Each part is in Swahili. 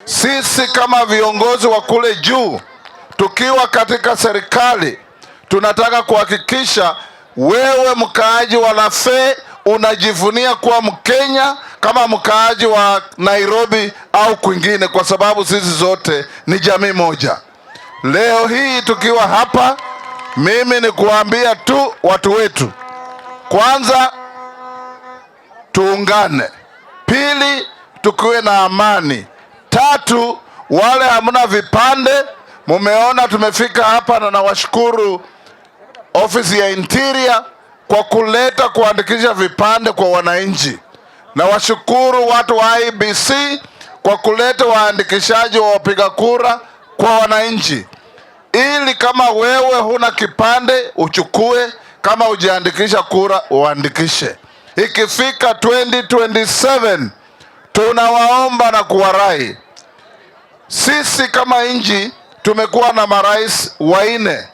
Sisi kama viongozi wa kule juu tukiwa katika serikali tunataka kuhakikisha wewe mkaaji wa Lafey unajivunia kuwa Mkenya kama mkaaji wa Nairobi au kwingine, kwa sababu sisi zote ni jamii moja. Leo hii tukiwa hapa, mimi ni kuambia tu watu wetu, kwanza tuungane, pili tukiwe na amani, tatu wale hamna vipande, mumeona tumefika hapa, na nawashukuru ofisi ya Interior kwa kuleta kuandikisha vipande kwa wananchi. Na washukuru watu wa IEBC kwa kuleta waandikishaji wa wapiga kura kwa wananchi, ili kama wewe huna kipande uchukue, kama ujiandikisha kura uandikishe. Ikifika 2027 tunawaomba na kuwarai, sisi kama nchi tumekuwa na marais 4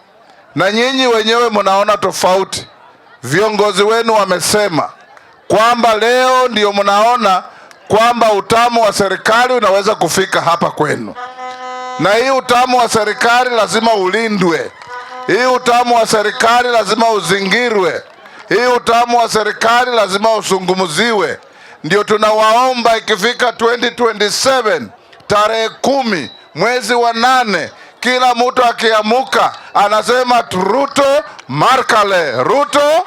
na nyinyi wenyewe mnaona tofauti. Viongozi wenu wamesema kwamba leo ndio mnaona kwamba utamu wa serikali unaweza kufika hapa kwenu, na hii utamu wa serikali lazima ulindwe. Hii utamu wa serikali lazima uzingirwe. Hii utamu wa serikali lazima usungumuziwe. Ndio tunawaomba ikifika 2027 tarehe 10 mwezi wa 8, kila mtu akiamuka anasema Ruto Markale, Ruto